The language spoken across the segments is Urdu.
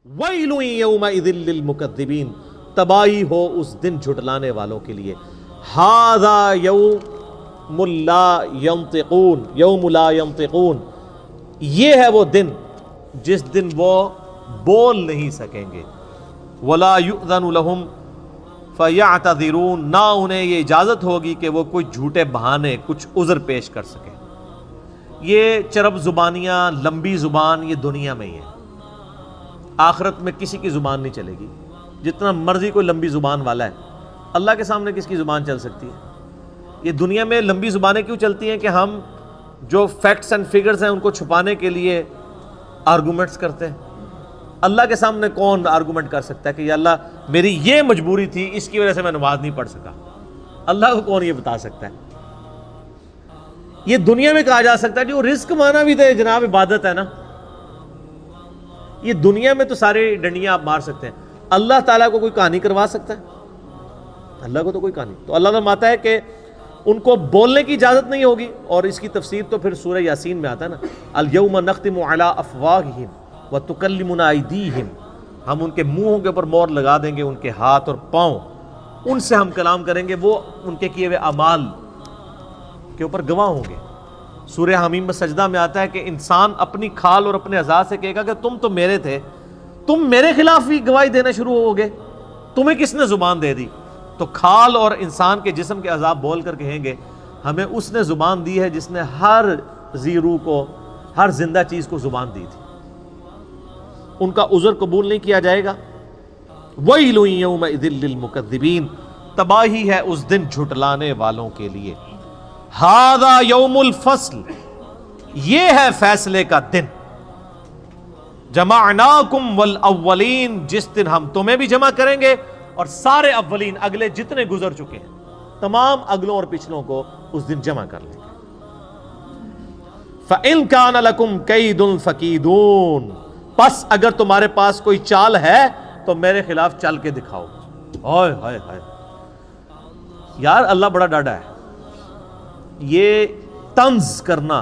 وَيْلٌ يَوْمَئِذٍ لِّلْمُكَذِّبِينَ، تباہی ہو اس دن جھٹلانے والوں کے لیے۔ ہَذَا يَوْمُ لَا يَنطِقُونَ، یوم لا ينطقون، یہ ہے وہ دن جس دن وہ بول نہیں سکیں گے۔ وَلَا يُؤْذَنُ لَهُمْ فَيَعْتَذِرُونَ، نہ انہیں یہ اجازت ہوگی کہ وہ کوئی جھوٹے بہانے، کچھ عذر پیش کر سکیں۔ یہ چرب زبانیاں، لمبی زبان، یہ دنیا میں ہی ہے، آخرت میں کسی کی زبان نہیں چلے گی۔ جتنا مرضی کوئی لمبی زبان والا ہے، اللہ کے سامنے کس کی زبان چل سکتی ہے؟ یہ دنیا میں لمبی زبانیں کیوں چلتی ہیں کہ ہم جو فیکٹس اینڈ فگرز ہیں ان کو چھپانے کے لیے آرگومنٹس کرتے ہیں۔ اللہ کے سامنے کون آرگومنٹ کر سکتا ہے کہ یا اللہ میری یہ مجبوری تھی، اس کی وجہ سے میں نماز نہیں پڑھ سکا؟ اللہ کو کون یہ بتا سکتا ہے؟ یہ دنیا میں کہا جا سکتا ہے جو رزق مانا بھی تھے جناب، عبادت ہے نا۔ یہ دنیا میں تو سارے ڈنڈیاں آپ مار سکتے ہیں، اللہ تعالیٰ کو کوئی کہانی کروا سکتا ہے؟ اللہ کو تو کوئی کہانی۔ تو اللہ فرماتا ہے کہ ان کو بولنے کی اجازت نہیں ہوگی، اور اس کی تفسیر تو پھر سورہ یاسین میں آتا ہے نا، الیوم نختم علی افواہہم وتکلمنا ایدیہم، ہم ان کے منہوں کے اوپر مور لگا دیں گے، ان کے ہاتھ اور پاؤں، ان سے ہم کلام کریں گے، وہ ان کے کیے ہوئے اعمال کے اوپر گواہ ہوں گے۔ سورہ حمیم میں سجدہ میں آتا ہے کہ انسان اپنی کھال اور اپنے اعضاء سے کہے گا کہ تم تو میرے تھے، تم میرے خلاف ہی گواہی دینا شروع ہو گئے، تمہیں کس نے زبان دے دی؟ تو کھال اور انسان کے جسم کے اعضاء بول کر کہیں گے ہمیں اس نے زبان دی ہے جس نے ہر ذی روح کو، ہر زندہ چیز کو زبان دی تھی۔ ان کا عذر قبول نہیں کیا جائے گا۔ وَيْلٌ يَوْمَئِذٍ لِّلْمُكَذِّبِينَ، تباہی ہے اس دن جھٹلانے والوں کے لیے۔ ہَذَا يَوْمُ الْفَصْلِ، یہ ہے فیصلے کا دن۔ جَمَعْنَاكُمْ وَالْأَوَّلِينَ، جس دن ہم تمہیں بھی جمع کریں گے اور سارے اولین، اگلے جتنے گزر چکے ہیں تمام اگلوں اور پچھلوں کو اس دن جمع کر لیں گے۔ فَإِن كَانَ لَكُمْ كَيْدٌ فَكِيدُونِ، پس اگر تمہارے پاس کوئی چال ہے تو میرے خلاف چل کے دکھاؤ۔ ہائے ہائے ہائے، یار اللہ بڑا ڈاڈا ہے۔ یہ طنز کرنا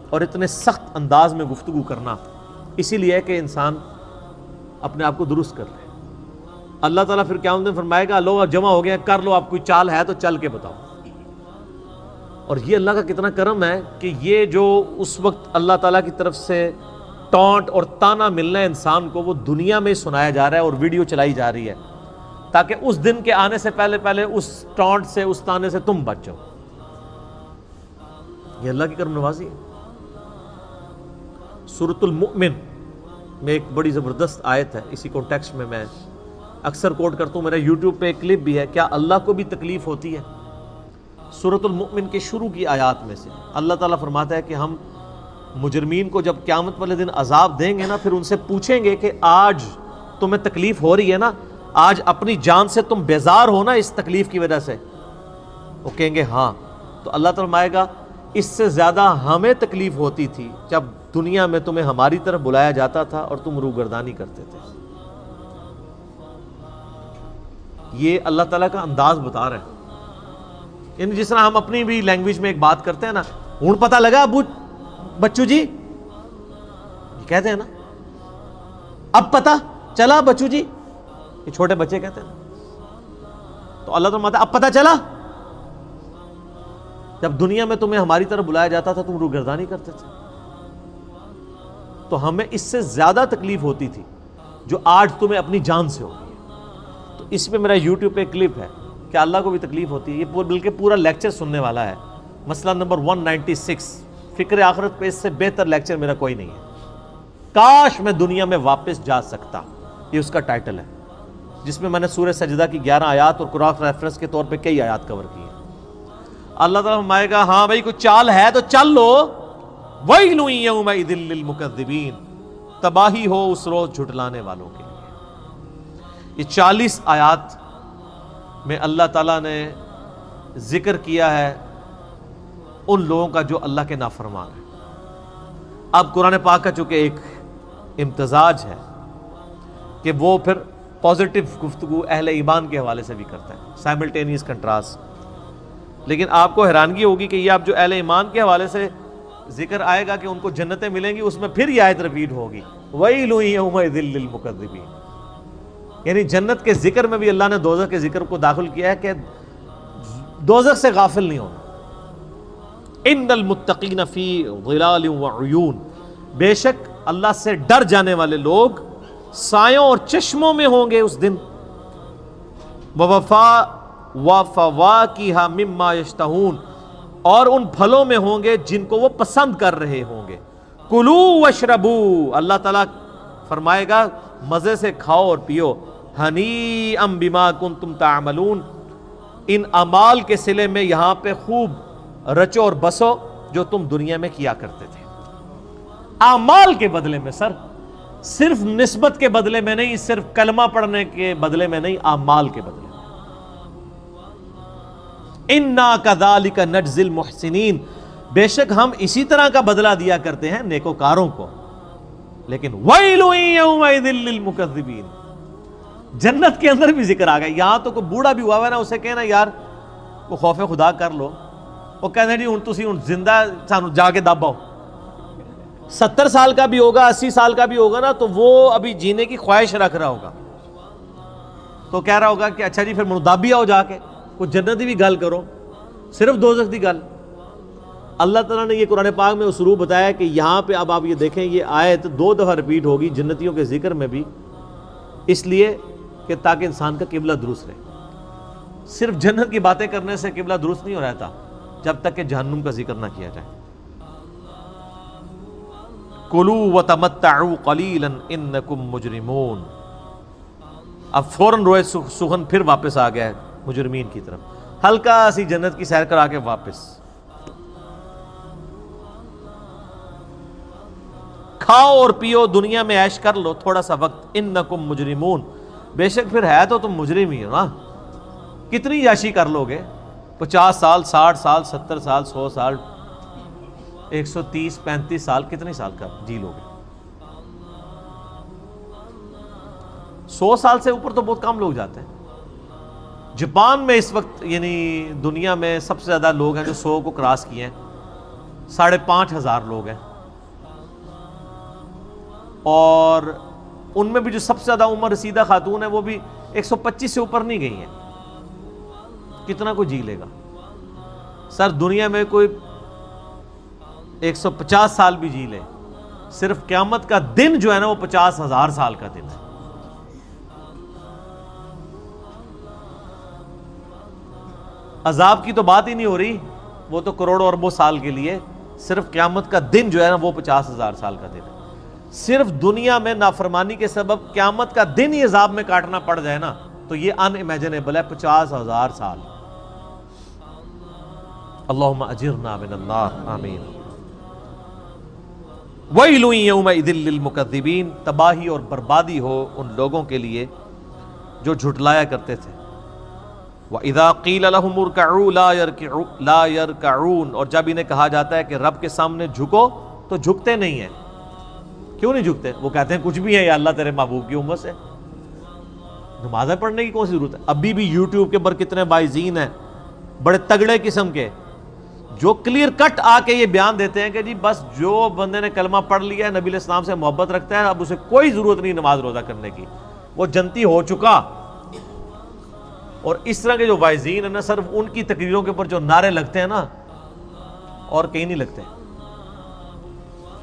اور اتنے سخت انداز میں گفتگو کرنا اسی لیے ہے کہ انسان اپنے آپ کو درست کر لے۔ اللہ تعالیٰ پھر قیامت میں فرمائے گا لو جمع ہو گیا، کر لو، آپ کوئی چال ہے تو چل کے بتاؤ۔ اور یہ اللہ کا کتنا کرم ہے کہ یہ جو اس وقت اللہ تعالیٰ کی طرف سے ٹونٹ اور تانا ملنا ہے انسان کو، وہ دنیا میں سنایا جا رہا ہے اور ویڈیو چلائی جا رہی ہے، تاکہ اس دن کے آنے سے پہلے پہلے اس ٹونٹ سے، اس تانے سے تم بچ جاؤ۔ یہ اللہ کی کرم نوازی ہے۔ سورۃ المؤمن میں ایک بڑی زبردست آیت ہے، اسی کانٹیکسٹ میں اکثر کوٹ کرتا ہوں، میرا یوٹیوب پہ ایک کلپ بھی ہے، کیا اللہ کو بھی تکلیف ہوتی ہے؟ سورۃ المؤمن کے شروع کی آیات میں سے اللہ تعالیٰ فرماتا ہے کہ ہم مجرمین کو جب قیامت والے دن عذاب دیں گے نا، پھر ان سے پوچھیں گے کہ آج تمہیں تکلیف ہو رہی ہے نا، آج اپنی جان سے تم بیزار ہو نا اس تکلیف کی وجہ سے؟ وہ کہیں گے ہاں۔ تو اللہ تعالیٰ فرمائے گا اس سے زیادہ ہمیں تکلیف ہوتی تھی جب دنیا میں تمہیں ہماری طرف بلایا جاتا تھا اور تم روگردانی کرتے تھے۔ یہ اللہ تعالیٰ کا انداز بتا رہے ہیں، یعنی جس طرح ہم اپنی بھی لینگویج میں ایک بات کرتے ہیں نا، ہوں پتہ لگا ابو بچو جی، یہ کہتے ہیں نا، اب پتہ چلا بچو جی، یہ چھوٹے بچے کہتے ہیں نا۔ تو اللہ تعالیٰ اب پتہ چلا، جب دنیا میں تمہیں ہماری طرف بلایا جاتا تھا تم روگردانی کرتے تھے۔ تو ہمیں اس سے زیادہ تکلیف ہوتی تھی جو آج تمہیں اپنی جان سے ہوگی۔ تو اس پہ میرا یوٹیوب پہ کلپ ہے کہ اللہ کو بھی تکلیف ہوتی ہے، یہ بلکہ پورا لیکچر سننے والا ہے، مسئلہ نمبر 196، فکر آخرت پہ اس سے بہتر لیکچر میرا کوئی نہیں ہے۔ کاش میں دنیا میں واپس جا سکتا، یہ اس کا ٹائٹل ہے، جس میں نے سورہ سجدہ کی 11 آیات اور قرآن ریفرنس کے طور پہ کئی آیات کور کی ہیں۔ اللہ تعالیٰ فرمائے گا ہاں بھائی کوئی چال ہے تو چل لو۔ وَيْلٌ يَوْمَئِذٍ لِّلْمُكَذِّبِينَ، تباہی ہو اس روز جھٹلانے والوں کے لیے۔ یہ 40 آیات میں اللہ تعالیٰ نے ذکر کیا ہے ان لوگوں کا جو اللہ کے نافرمان ہیں۔ اب قرآن پاک کا چونکہ ایک امتزاج ہے کہ وہ پھر پازیٹیو گفتگو اہل ایمان کے حوالے سے بھی کرتا ہے، سائملٹینیس کنٹراسٹ، لیکن آپ کو حیرانگی ہوگی کہ یہ اب جو اہل ایمان کے حوالے سے ذکر آئے گا کہ ان کو جنتیں ملیں گی، اس میں پھر یہ آیت ریپیٹ ہوگی وَيْلٌ يَوْمَئِذٍ لِّلْمُكَذِّبِينَ. یعنی جنت کے ذکر میں بھی اللہ نے دوزخ کے ذکر کو داخل کیا ہے کہ دوزخ سے غافل نہیں ہونا. ان المتقین فی ظلال وعیون, بے شک اللہ سے ڈر جانے والے لوگ سایوں اور چشموں میں ہوں گے اس دن. وفواکہ مما یشتہون, اور ان پھلوں میں ہوں گے جن کو وہ پسند کر رہے ہوں گے. کلوا واشربوا, اللہ تعالیٰ فرمائے گا مزے سے کھاؤ اور پیو. ہنیئا بما کنتم تعملون, ان اعمال کے صلے میں یہاں پہ خوب رچو اور بسو جو تم دنیا میں کیا کرتے تھے. اعمال کے بدلے میں سر, صرف نسبت کے بدلے میں نہیں, صرف کلمہ پڑھنے کے بدلے میں نہیں, اعمال کے بدلے میں. اِنَّا كَذَلِكَ نَجْزِي الْمُحْسِنِينَ, بے شک ہم اسی طرح کا بدلہ دیا کرتے ہیں نیکوکاروں کو. لیکن وَيْلٌ يَوْمَئِذٍ لِّلْمُكَذِّبِينَ, جنت کے اندر بھی ذکر آ گیا. یہاں تو کوئی بوڑھا بھی ہوا ہے نا, اسے کہنا یار وہ خوف خدا کر لو, وہ کہنا جی ہن تسی ہن زندہ سانو جا کے دباؤ. 70 سال کا بھی ہوگا, 80 سال کا بھی ہوگا نا, تو وہ ابھی جینے کی خواہش رکھ رہا ہوگا, تو کہہ رہا ہوگا کہ اچھا جی پھر منو دابی آؤ جا کے, کوئی جنتی بھی گل کرو, صرف دوزخ دی گل. اللہ تعالیٰ نے یہ قرآن پاک میں اسلوب بتایا کہ یہاں پہ اب آپ یہ دیکھیں, یہ آیت 2 دفعہ ریپیٹ ہوگی جنتیوں کے ذکر میں بھی, اس لیے کہ تاکہ انسان کا قبلہ درست رہے. صرف جنت کی باتیں کرنے سے قبلہ درست نہیں ہو رہتا جب تک کہ جہنم کا ذکر نہ کیا جائے. کلوا وتمتعوا قلیلا انکم مجرمون. اب فوراً روئے سخن پھر واپس آ گیا ہے مجرمین کی طرف, ہلکا سی جنت کی سیر کرا کے واپس. کھاؤ اور پیو, دنیا میں عیش کر لو تھوڑا سا وقت. انکم مجرمون, بے شک پھر ہے تو تم مجرم ہی ہو نا. کتنی عیاشی کر لو گے, 50 سال 60 سال 70 سال 100 سال 130 35 سال, کتنے سال کا جی لو گے؟ 100 سال سے اوپر تو بہت کم لوگ جاتے ہیں. جاپان میں اس وقت یعنی دنیا میں سب سے زیادہ لوگ ہیں جو 100 کو کراس کیے ہیں, 5,500 لوگ ہیں. اور ان میں بھی جو سب سے زیادہ عمر رسیدہ خاتون ہے وہ بھی 125 سے اوپر نہیں گئی ہیں. کتنا کوئی جی لے گا سر؟ دنیا میں کوئی 150 سال بھی جی لے, صرف قیامت کا دن جو ہے نا وہ 50,000 سال کا دن ہے. عذاب کی تو بات ہی نہیں ہو رہی, وہ تو کروڑوں اربوں سال کے لیے. صرف قیامت کا دن جو ہے نا وہ 50,000 سال کا دن ہے. صرف دنیا میں نافرمانی کے سبب قیامت کا دن ہی عذاب میں کاٹنا پڑ جائے نا, تو یہ ان امیجنیبل ہے. 50,000 سال. اللہم اجرنا من النار, آمین. وَيْلٌ يَوْمَئِذٍ لِّلْمُكَذِّبِينَ, تباہی اور بربادی ہو ان لوگوں کے لیے جو جھٹلایا کرتے تھے. وَإِذَا قِيلَ لَهُمُ ارْكَعُوا لَا يَرْكَعُونَ, اور جب انہیں کہا جاتا ہے کہ رب کے سامنے جھکو تو جھکتے نہیں ہیں. کیوں نہیں جھکتے؟ وہ کہتے ہیں کچھ بھی ہے یا اللہ تیرے محبوب کی امت سے, نمازیں پڑھنے کی کون سی ضرورت ہے؟ ابھی بھی یوٹیوب کے اوپر کتنے بائزین ہیں بڑے تگڑے قسم کے, جو کلیئر کٹ آ کے یہ بیان دیتے ہیں کہ جی بس جو بندے نے کلمہ پڑھ لیا ہے, نبی علیہ السلام سے محبت رکھتا ہے, اب اسے کوئی ضرورت نہیں نماز روزہ کرنے کی, وہ جنتی ہو چکا. اور اس طرح کے جو وائزین ہیں نا, صرف ان کی تقریروں کے اوپر جو نعرے لگتے ہیں نا, اور کہیں نہیں لگتے,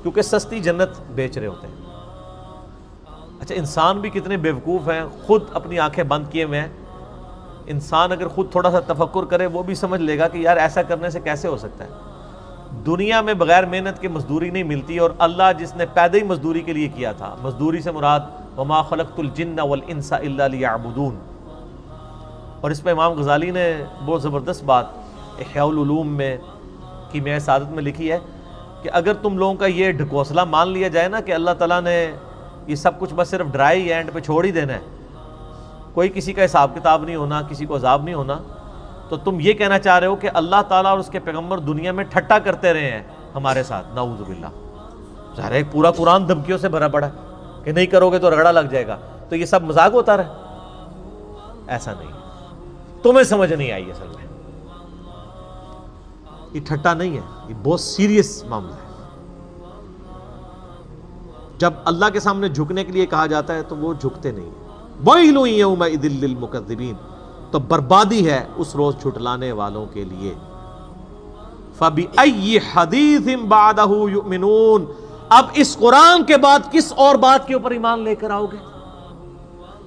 کیونکہ سستی جنت بیچ رہے ہوتے ہیں. اچھا انسان بھی کتنے بیوقوف ہیں, خود اپنی آنکھیں بند کیے ہوئے ہیں. انسان اگر خود تھوڑا سا تفکر کرے وہ بھی سمجھ لے گا کہ یار ایسا کرنے سے کیسے ہو سکتا ہے. دنیا میں بغیر محنت کے مزدوری نہیں ملتی, اور اللہ جس نے پیدا ہی مزدوری کے لیے کیا تھا, مزدوری سے مراد وما خلقت الجن والانس الا لیعبدون. اور اس پہ امام غزالی نے بہت زبردست بات احیاء العلوم میں کیمیائے سعادت میں لکھی ہے کہ اگر تم لوگوں کا یہ ڈھکوسلا مان لیا جائے نا کہ اللہ تعالیٰ نے یہ سب کچھ بس صرف ڈرائی اینڈ پہ چھوڑ ہی دینا ہے, کوئی کسی کا حساب کتاب نہیں ہونا, کسی کو عذاب نہیں ہونا, تو تم یہ کہنا چاہ رہے ہو کہ اللہ تعالیٰ اور اس کے پیغمبر دنیا میں ٹھٹا کرتے رہے ہیں ہمارے ساتھ. نعوذ باللہ. ظاہر ہے پورا قرآن دھمکیوں سے بھرا پڑا ہے کہ نہیں کرو گے تو رگڑا لگ جائے گا, تو یہ سب مذاق ہوتا رہے؟ ایسا نہیں, تمہیں سمجھ نہیں آئی اصل میں. یہ ٹھٹا نہیں ہے, یہ بہت سیریس معاملہ ہے. جب اللہ کے سامنے جھکنے کے لیے کہا جاتا ہے تو وہ جھکتے نہیں ہیں. وَيْلٌ يَوْمَئِذٍ لِّلْمُكَذِّبِينَ، تو بربادی ہے اس روز جھٹلانے والوں کے لیے. فَبِأَيِّ حَدِيثٍ بَعْدَهُ يُؤْمِنُونَ، اب اس قرآن کے بعد کس اور بات کے اوپر ایمان لے کر آؤ گے؟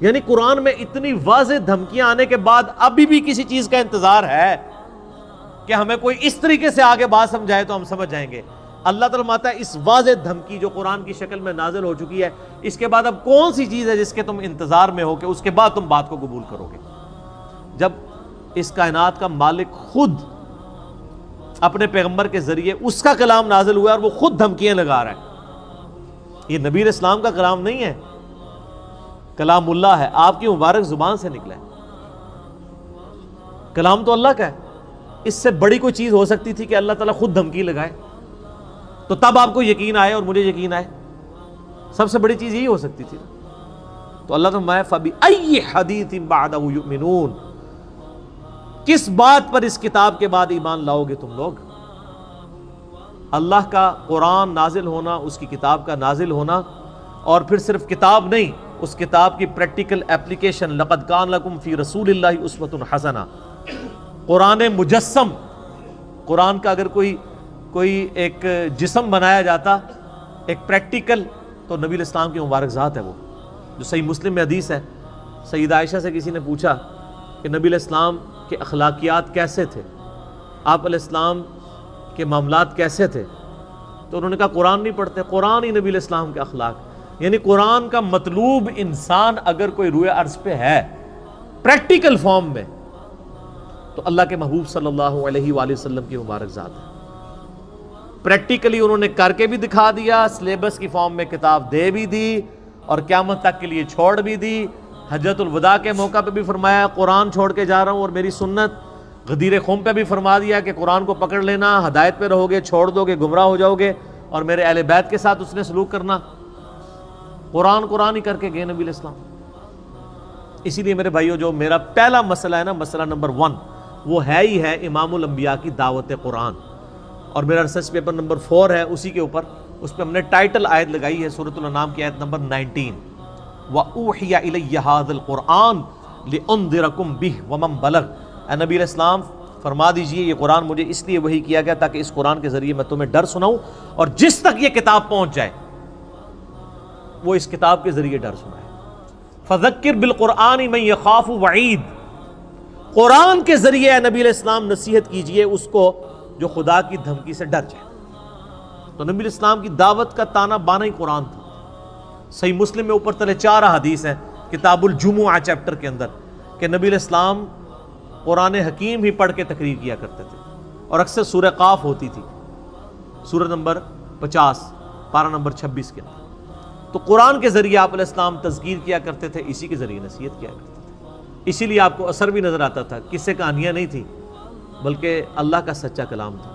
یعنی قرآن میں اتنی واضح دھمکیاں آنے کے بعد ابھی بھی کسی چیز کا انتظار ہے کہ ہمیں کوئی اس طریقے سے آگے بات سمجھائے تو ہم سمجھ جائیں گے. اللہ تعالیٰ فرماتا ہے اس واضح دھمکی جو قرآن کی شکل میں نازل ہو چکی ہے، اس کے بعد اب کون سی چیز ہے جس کے تم انتظار میں ہو کہ اس کے بعد تم بات کو قبول کرو گے؟ جب اس کائنات کا مالک خود اپنے پیغمبر کے ذریعے اس کا کلام نازل ہوا ہے اور وہ خود دھمکیاں لگا رہا ہے. یہ نبی علیہ السلام کا کلام نہیں ہے، کلام اللہ ہے، آپ کی مبارک زبان سے نکلا ہے. کلام تو اللہ کا ہے. اس سے بڑی کوئی چیز ہو سکتی تھی کہ اللہ تعالیٰ خود دھمکی لگائے تو تب آپ کو یقین آئے اور مجھے یقین آئے؟ سب سے بڑی چیز یہی ہو سکتی تھی. تو اللہ تعالیٰ فَبِأَيِّ حَدِيثٍ بَعْدَهُ يُؤْمِنُونَ، کس بات پر اس کتاب کے بعد ایمان لاؤ گے تم لوگ؟ اللہ کا قرآن نازل ہونا، اس کی کتاب کا نازل ہونا، اور پھر صرف کتاب نہیں، اس کتاب کی پریکٹیکل اپلیکیشن. لَقَدْ كَانَ لَكُمْ فِي رَسُولِ اللَّهِ أُسْوَةٌ حَسَنَةٌ. قرآن مجسم، قرآن کا اگر کوئی ایک جسم بنایا جاتا ایک پریکٹیکل، تو نبی علیہ السلام کی مبارک ذات ہے وہ. جو صحیح مسلم میں حدیث ہے، سیدہ عائشہ سے کسی نے پوچھا کہ نبی علیہ السلام کے اخلاقیات کیسے تھے، آپ علیہ السلام کے معاملات کیسے تھے؟ تو انہوں نے کہا قرآن نہیں پڑھتے، قرآن ہی نبی علیہ السلام کے اخلاق. یعنی قرآن کا مطلوب انسان اگر کوئی روئے ارض پہ ہے پریکٹیکل فارم میں، تو اللہ کے محبوب صلی اللہ علیہ وآلہ وسلم کی مبارک ذات ہے. پریکٹیکلی انہوں نے کر کے بھی دکھا دیا، سلیبس کی فارم میں کتاب دے بھی دی اور قیامت تک کے لیے چھوڑ بھی دی. حجۃ الوداع کے موقع پہ بھی فرمایا قرآن چھوڑ کے جا رہا ہوں اور میری سنت. غدیر خم پہ بھی فرما دیا کہ قرآن کو پکڑ لینا، ہدایت پہ رہو گے، چھوڑ دو گے گمراہ ہو جاؤ گے، اور میرے اہل بیت کے ساتھ اس نے سلوک کرنا. قرآن ہی کر کے گئے نبی علیہ السلام. اسی لیے میرے بھائیو، جو میرا پہلا مسئلہ ہے نا، مسئلہ نمبر 1، وہ ہے ہی ہے امام الانبیاء کی دعوت قرآن. اور میرا ریسرچ پیپر نمبر 4 ہے اسی کے اوپر، اس پہ ہم نے ٹائٹل آیت لگائی ہے سورۃ الانعام کی آیت نمبر 19، وَأُوحِيَ إِلَيَّ هَذَا الْقُرْآنُ لِأُنذِرَكُمْ بِهِ وَمَنْ بَلَغَ. اے نبی علیہ السلام فرما دیجئے یہ قرآن مجھے اس لیے وحی کیا گیا تاکہ اس قرآن کے ذریعے میں تمہیں ڈر سناؤں، اور جس تک یہ کتاب پہنچ جائے وہ اس کتاب کے ذریعے ڈر سنائے. فَذَكِّرْ بِالْقُرْآنِ مَنْ يَخَافُ وَعِيدٍ. قرآن کے ذریعے اے نبی علیہ السلام نصیحت کیجئے اس کو جو خدا کی دھمکی سے ڈر جائے. تو نبی علیہ السلام کی دعوت کا تانا بانا ہی قرآن تھا. صحیح مسلم میں اوپر تلے 4 حدیث ہیں کتاب الجمعہ چیپٹر کے اندر کہ نبی علیہ السلام قرآن حکیم ہی پڑھ کے تقریر کیا کرتے تھے، اور اکثر سورہ قاف ہوتی تھی، سورہ نمبر 50 پارہ نمبر 26 کے اندر. تو قرآن کے ذریعے آپ علیہ السلام تذکیر کیا کرتے تھے، اسی کے ذریعے نصیحت کیا کرتے تھے. اسی لیے آپ کو اثر بھی نظر آتا تھا، قصے کہانیاں نہیں تھی بلکہ اللہ کا سچا کلام تھا.